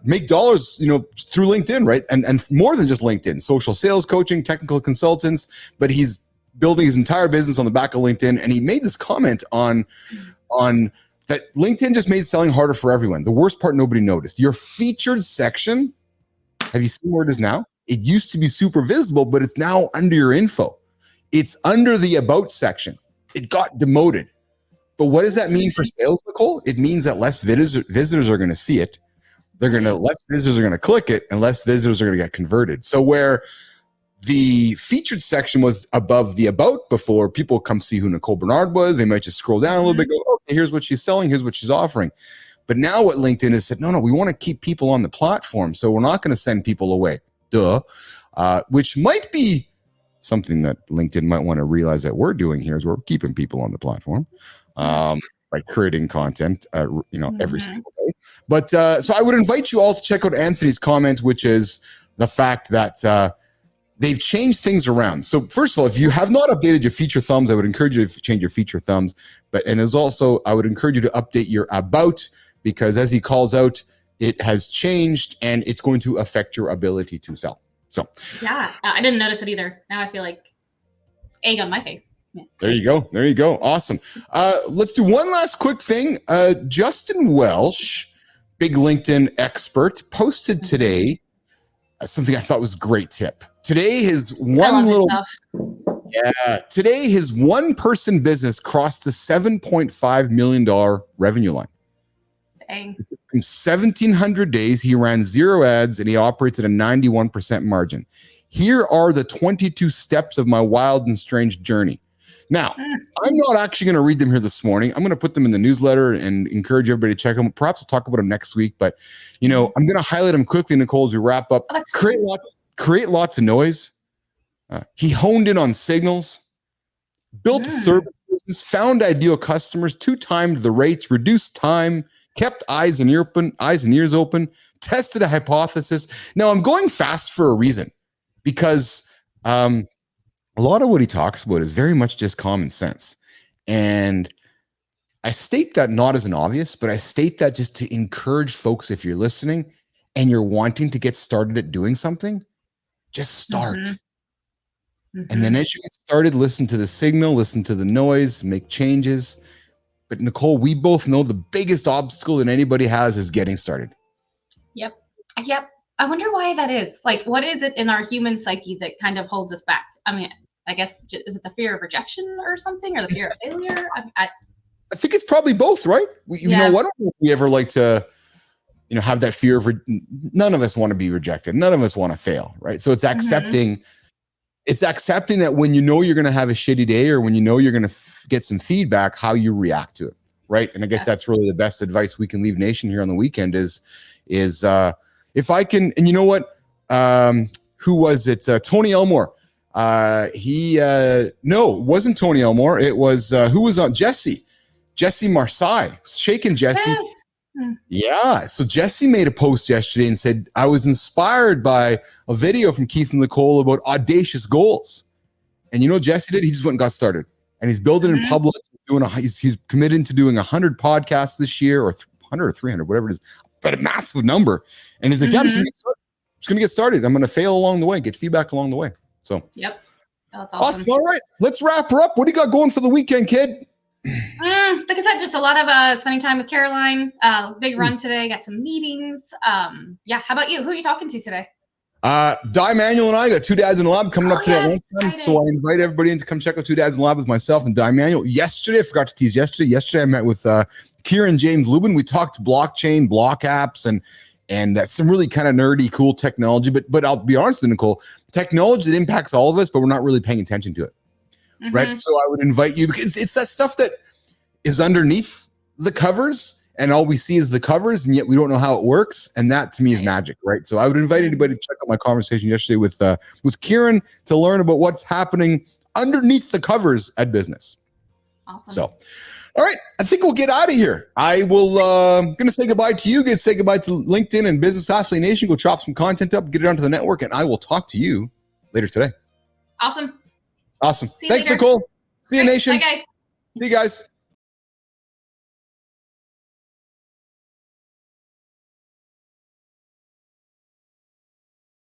S1: make dollars, through LinkedIn, right? And more than just LinkedIn, social sales coaching, technical consultants, but he's building his entire business on the back of LinkedIn. And he made this comment on that LinkedIn just made selling harder for everyone. The worst part, nobody noticed. Your featured section, have you seen where it is now? It used to be super visible, but it's now under your info. it's under the about section. It got demoted. But what does that mean for sales, Nicole? It means that less visitors are going to see it. Less visitors are going to click it, and less visitors are going to get converted. So where the featured section was above the about before, people come see who Nicole Bernard was. They might just scroll down a little bit, go, okay, here's what she's selling, here's what she's offering. But now what LinkedIn has said, no, we want to keep people on the platform. So we're not going to send people away. Which might be something that LinkedIn might want to realize that we're doing here is we're keeping people on the platform by creating content, every single day. But so I would invite you all to check out Anthony's comment, which is the fact that they've changed things around. So first of all, if you have not updated your feature thumbs, I would encourage you to change your feature thumbs. And as also, I would encourage you to update your about, because as he calls out, it has changed and it's going to affect your ability to sell. So
S2: yeah, I didn't notice it either. Now I feel like egg on my face. Yeah.
S1: There you go. Awesome. Let's do one last quick thing. Justin Welsh, big LinkedIn expert, posted today something I thought was a great tip. Today his one person business crossed the $7.5 million revenue line.
S2: Dang.
S1: From 1,700 days, he ran 0 ads and he operates at a 91% margin. Here are the 22 steps of my wild and strange journey. Now, I'm not actually going to read them here this morning. I'm going to put them in the newsletter and encourage everybody to check them. Perhaps we'll talk about them next week, but I'm going to highlight them quickly, Nicole, as we wrap up. Create lots of noise. He honed in on signals, built a service business, found ideal customers, 2-timed the rates, reduced time, kept eyes and ears open, tested a hypothesis. Now, I'm going fast for a reason, because a lot of what he talks about is very much just common sense. And I state that not as an obvious, but I state that just to encourage folks, if you're listening and you're wanting to get started at doing something, just start. And then as you get started, listen to the signal, listen to the noise, make changes. But Nicole, we both know the biggest obstacle that anybody has is getting started.
S2: Yep. I wonder why that is. Like, what is it in our human psyche that kind of holds us back? I mean, I guess, is it the fear of rejection or something, or the fear of failure? I
S1: think it's probably both, right? I don't know if we ever like to, have that fear of, none of us want to be rejected. None of us want to fail, right? So it's accepting, that when you're going to have a shitty day, or when you're going to get some feedback, how you react to it, right? And I guess that's really the best advice we can leave Nation here on the weekend is if I can, and you know what? Who was it? Tony Elmore. It wasn't Tony Elmore. It was who was on Jesse Marsai, Shaking Jesse.
S2: Yes.
S1: Yeah. So Jesse made a post yesterday and said, I was inspired by a video from Keith and Nicole about audacious goals. And you know what Jesse did? He just went and got started, and he's building in public. He's committed to doing 100 podcasts this year, or 100 or 300, whatever it is, but a massive number. And he's like, I'm just going to get started. I'm going to fail along the way, get feedback along the way. So,
S2: yep. That's awesome.
S1: All right. Let's wrap her up. What do you got going for the weekend, kid?
S2: Like I said, just a lot of spending time with Caroline. Big run today. Got some meetings. How about you? Who are you talking to today?
S1: Di Manuel and I got 2 Dads in the Lab coming up today at lunchtime. So I invite everybody in to come check out 2 Dads in the Lab with myself and Di Manuel. Yesterday, I forgot to tease yesterday. I met with Kieran James Lubin. We talked blockchain, block apps, and some really kind of nerdy, cool technology. But I'll be honest with you, Nicole, technology that impacts all of us, but we're not really paying attention to it. Right. So I would invite you, because it's that stuff that is underneath the covers, and all we see is the covers, and yet we don't know how it works. And that to me is magic. Right. So I would invite anybody to check out my conversation yesterday with Kieran to learn about what's happening underneath the covers at business.
S2: Awesome.
S1: So, all right, I think we'll get out of here. I will going to say goodbye to you. Say goodbye to LinkedIn and Business Athlete Nation. Go chop some content up, get it onto the network, and I will talk to you later today.
S2: Awesome.
S1: Thanks, Nicole. See you, Nation.
S2: Bye, guys.
S1: See you guys.